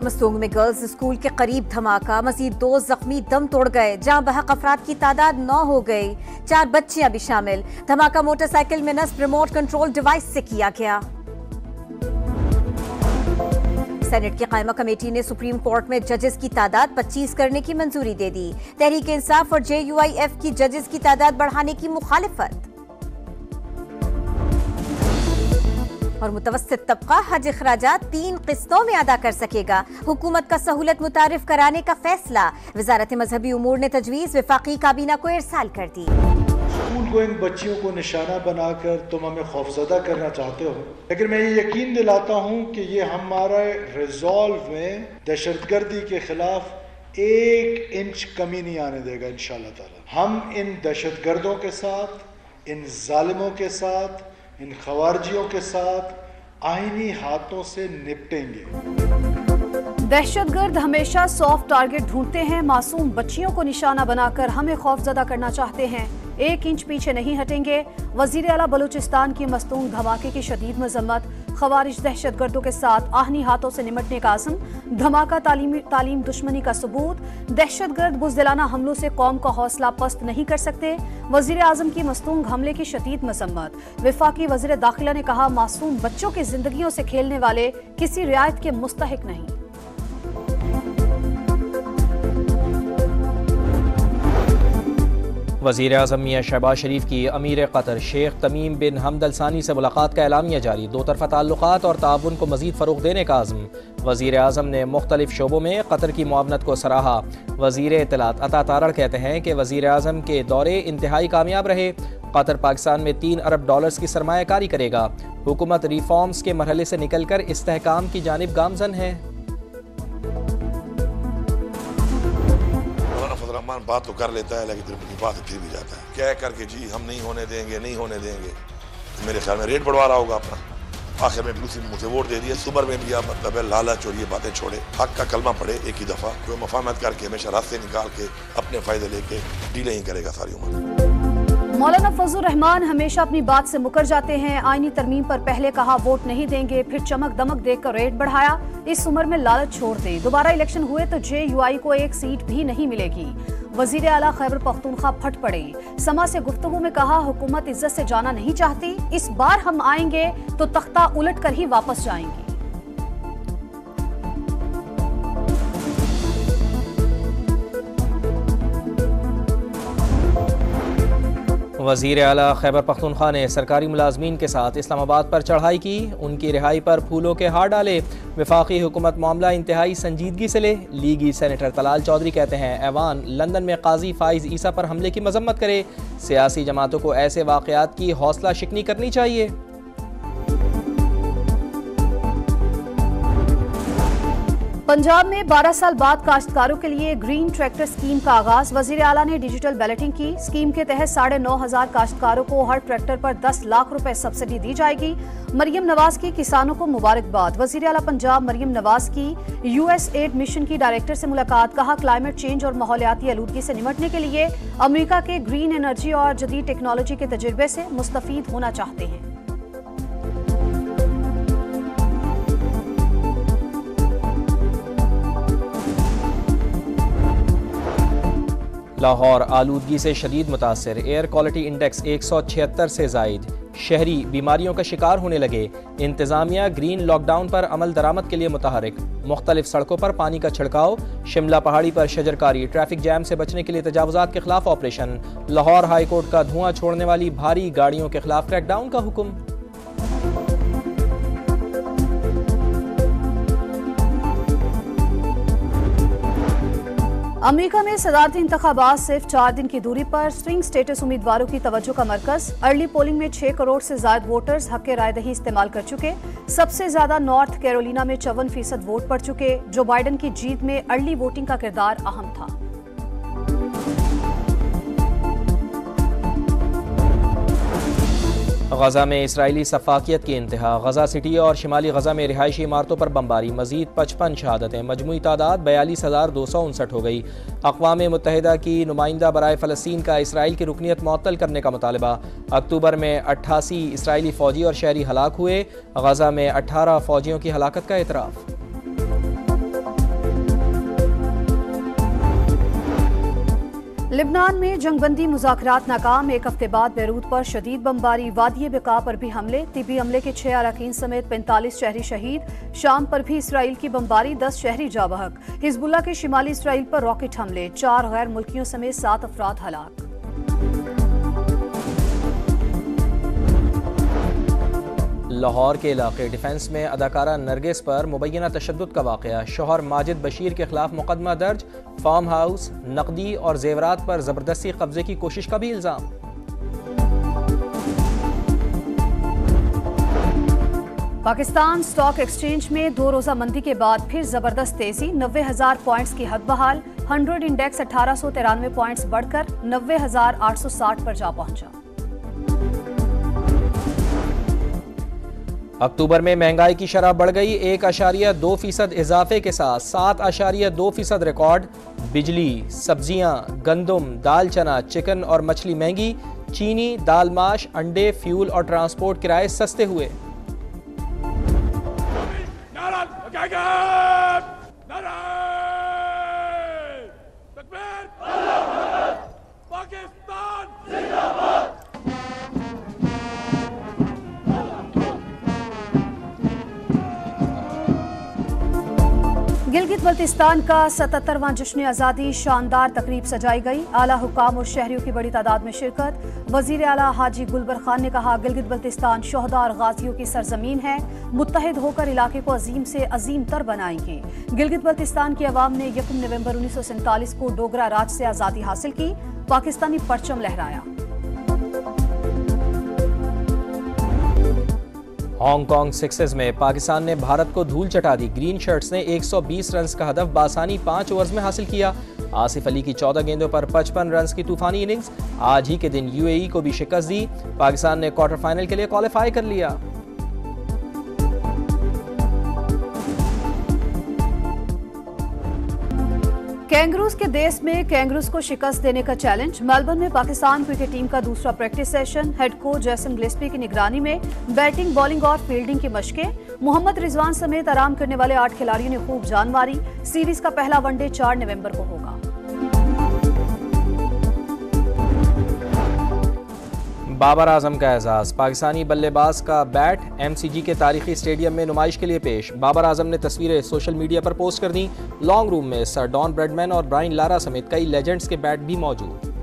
मस्तूंग में girls school के करीब धमाका, मजीद 2 जख्मी दम तोड़ गए। जहां बहक अफराद की तादाद 9 हो गई, 4 बच्चियां भी शामिल। धमाका मोटरसाइकिल में नस्ब रिमोट कंट्रोल डिवाइस से किया गया। सेनेट की कायमा कमेटी ने सुप्रीम कोर्ट में जजेस की तादाद 25 करने की मंजूरी दे दी। तहरीक इंसाफ और JUIF की जजेस की तादाद बढ़ाने की मुखालिफत। और मुतवस्सित तबका हज अखराजात 3 किस्तों में अदा कर सकेगा। हुकूमत का सहूलत मुतारिफ कराने का फैसला। वजारत मजहबी उमूर ने तजवीज वफाकी काबीना को इरसाल कर दी। स्कूल गोइंग बच्चियों को निशाना बनाकर तुम हमें खौफजदा करना चाहते हो, लेकिन मैं ये यकीन दिलाता हूँ कि ये हमारे रिजॉल्व में दहशतगर्दी के खिलाफ 1 इंच कमी नहीं आने देगा। इंशाअल्लाह ताला हम इन दहशतगर्दों के साथ, इन जालिमों के साथ, इन खवारजियों के साथ आईनी हाथों से निपटेंगे। दहशतगर्द हमेशा सॉफ्ट टारगेट ढूंढते हैं। मासूम बच्चियों को निशाना बनाकर हमें खौफजदा करना चाहते हैं। 1 इंच पीछे नहीं हटेंगे। वजीर आला बलूचिस्तान की मस्तूंग धमाके की शदीद मजम्मत। खवारिज दहशतगर्दों के साथ आहनी हाथों से निमटने का आज़म। धमाका तालीम दुश्मनी का सबूत। दहशतगर्द बुज़दिलाना हमलों से कौम का हौसला पस्त नहीं कर सकते। वजीर आज़म की मस्तूंग हमले की शदीद मजम्मत। वफाकी वजीर दाखिला ने कहा, मासूम बच्चों की जिंदगियों से खेलने वाले किसी रियायत के मुस्तहिक नहीं। वज़ीर आज़म मियां शहबाज शरीफ की अमीर कतर शेख तमीम बिन हमद अल सानी से मुलाकात का एलामिया जारी। 2 तरफ़ा ताल्लुकात और ताउन को मज़ीद फ़रोग़ देने का आज़म। वज़ीर आज़म ने मुख्तलिफ शोबों में कतर की मुआवनत को सराहा। वज़ीर इत्तलात अता तारड़ कहते हैं कि वज़ीर आज़म के दौरे इंतहाई कामयाब रहे। कतर पाकिस्तान में $3 अरब की सरमायाकारी करेगा। हुकूमत रिफॉर्म्स के मरहले से निकल कर इस्तेहकाम की जानिब गामज़न है। बात तो कर लेता है, लेकिन बात फिर भी जाता है कह करके जी हम नहीं होने देंगे, नहीं होने देंगे। मेरे ख्याल में रेट बढ़वा रहा होगा अपना। आखिर में दूसरी मुझे वोट दे दिया। सुबर में भी मतलब है लालच और ये बातें छोड़े, हक का कलमा पड़े एक ही दफा। कोई मफाहमत करके हमेशा रास्ते निकाल के अपने फायदे लेके डीले ही करेगा सारी उम्र। मौलाना फजलुर रहमान हमेशा अपनी बात से मुकर जाते हैं। आईनी तरमीम पर पहले कहा वोट नहीं देंगे, फिर चमक दमक देकर रेट बढ़ाया। इस उम्र में लालच छोड़ दें। दोबारा इलेक्शन हुए तो JUI को 1 सीट भी नहीं मिलेगी। वजीर आला खैबर पख्तूनख्वा फट पड़े। समा से गुफ्तगू में कहा, हुकूमत इज्जत से जाना नहीं चाहती। इस बार हम आएंगे तो तख्ता उलट कर ही वापस जाएंगे। वज़ीर आला खैबर पख्तूनख्वा ने सरकारी मुलाजमीन के साथ इस्लामाबाद पर चढ़ाई की। उनकी रिहाई पर फूलों के हार डाले। वफाकी हुकूमत मामला इंतहाई संजीदगी से ले। लीगी सेनेटर तलाल चौधरी कहते हैं, ऐवान लंदन में काजी फाइज ईसा पर हमले की मजम्मत करे। सियासी जमातों को ऐसे वाक़यात की हौसला शिकनी करनी चाहिए। पंजाब में 12 साल बाद काश्तकारों के लिए ग्रीन ट्रैक्टर स्कीम का आगाज। वजीर आला ने डिजिटल बैलेटिंग की। स्कीम के तहत 9,500 काश्तकारों को हर ट्रैक्टर पर 10 लाख रुपए सब्सिडी दी जाएगी। मरियम नवाज की किसानों को मुबारकबाद। वजीर आला पंजाब मरियम नवाज की USAID मिशन की डायरेक्टर से मुलाकात। कहा, क्लाइमेट चेंज और माहौलियाती आलूदगी से निपटने के लिए अमेरिका के ग्रीन एनर्जी और जदीद टेक्नोलॉजी के तजुर्बे से मुस्तफीद होना चाहते हैं। लाहौर आलूदगी से शदीद मुतासर। एयर क्वालिटी इंडेक्स 176 से जायद। शहरी बीमारियों का शिकार होने लगे। इंतजामिया ग्रीन लॉकडाउन पर अमल दरामद के लिए मुतहरिक। मुख्तलिफ सड़कों पर पानी का छिड़काव। शिमला पहाड़ी पर शजरकारी। ट्रैफिक जैम से बचने के लिए तजावुजात के खिलाफ ऑपरेशन। लाहौर हाई कोर्ट का धुआं छोड़ने वाली भारी गाड़ियों के खिलाफ क्रैकडाउन का हुक्म। अमेरिका में सदारती इंतखाबात सिर्फ 4 दिन की दूरी पर। स्विंग स्टेटस उम्मीदवारों की तवज्जो का मरकज। अर्ली पोलिंग में 6 करोड़ से ज्यादा वोटर्स हक रायदही इस्तेमाल कर चुके। सबसे ज्यादा नॉर्थ कैरोलिना में 54% वोट पड़ चुके। जो बाइडन की जीत में अर्ली वोटिंग का किरदार अहम था। गजा में इसराइली सफाकियत की इंतहा। गजा सिटी और शिमाली गजा में रिहायशी इमारतों पर बमबारी। मजीद 55 शहादतें। मजमूई तादाद 42,259 हो गई। अक़वाम मुत्तहिदा की नुमाइंदा बराए फ़लस्तीन का इसराइल की रुकनीत मुअत्तल करने का मुतालबा। अक्टूबर में 88 इसराइली फ़ौजी और शहरी हलाक हुए। गजा में 18 फ़ौजियों की हलाकत का एतराफ़। लिबनान में जंगबंदी मुज़ाकरात नाकाम, एक हफ्ते बाद बैरूत पर शदीद बमबारी, वादी बिका पर भी हमले, तिबी हमले के 6 अरकान समेत 45 शहरी शहीद। शाम पर भी इसराइल की बमबारी, 10 शहरी जाँ बहक। हिजबुल्लाह के शिमाली इसराइल पर रॉकेट हमले, 4 गैर मुल्कियों समेत 7 अफराद हलाक। लाहौर के इलाके डिफेंस में अदाकारा नरगिस पर मुबैना तशद्दुद का वाक़या, शौहर माजिद बशीर के खिलाफ मुकदमा दर्ज। फार्म हाउस, नकदी और जेवरात पर जबरदस्ती कब्जे की कोशिश का भी इल्जाम। पाकिस्तान स्टॉक एक्सचेंज में 2 रोजा मंदी के बाद फिर जबरदस्त तेजी, 90,000 पॉइंट्स की हद बहाल। 100 इंडेक्स 1893 पॉइंट्स बढ़कर 90,860 पर जा पहुंचा। अक्टूबर में महंगाई की शरह बढ़ गई, 1.2% इजाफे के साथ 7.2% रिकॉर्ड। बिजली, सब्जियां, गंदम, दाल चना, चिकन और मछली महंगी। चीनी, दाल माश, अंडे, फ्यूल और ट्रांसपोर्ट किराए सस्ते हुए। गिलगित बल्तिस्तान का 77वां जश्न आज़ादी, शानदार तकरीब सजाई गई। आला हुकाम और शहरियों की बड़ी तादाद में शिरकत। वजीर आला हाजी गुलबर खान ने कहा, गिलगित बल्तिस्तान शोहदा और गाजियों की सरजमीन है, मुत्तहिद होकर इलाके को अजीम से अजीम तर बनाएंगे। गिलगित बल्तिस्तान की अवाम ने 1 नवंबर 1947 को डोगरा राज से आज़ादी हासिल की, पाकिस्तानी परचम लहराया। हांगकांग सिक्सेस में पाकिस्तान ने भारत को धूल चटा दी। ग्रीन शर्ट्स ने 120 रन का हदफ बासानी 5 ओवर्स में हासिल किया। आसिफ अली की 14 गेंदों पर 55 रन की तूफानी इनिंग्स। आज ही के दिन यूएई को भी शिकस्त दी, पाकिस्तान ने क्वार्टर फाइनल के लिए क्वालिफाई कर लिया। कैंगरूज के देश में कैंगरूज को शिकस्त देने का चैलेंज। मेलबर्न में पाकिस्तान क्रिकेट टीम का दूसरा प्रैक्टिस सेशन, हेड कोच जैसन गिलेस्पी की निगरानी में बैटिंग, बॉलिंग और फील्डिंग की मशकें। मोहम्मद रिजवान समेत आराम करने वाले 8 खिलाड़ियों ने खूब जान मारी। सीरीज का पहला वनडे 4 नवंबर को होगा। बाबर आजम का एजाज, पाकिस्तानी बल्लेबाज का बैट एमसीजी के तारीखी स्टेडियम में नुमाइश के लिए पेश। बाबर आजम ने तस्वीरें सोशल मीडिया पर पोस्ट कर दी। लॉन्ग रूम में सर डॉन ब्रैडमैन और ब्रायन लारा समेत कई लेजेंड्स के बैट भी मौजूद।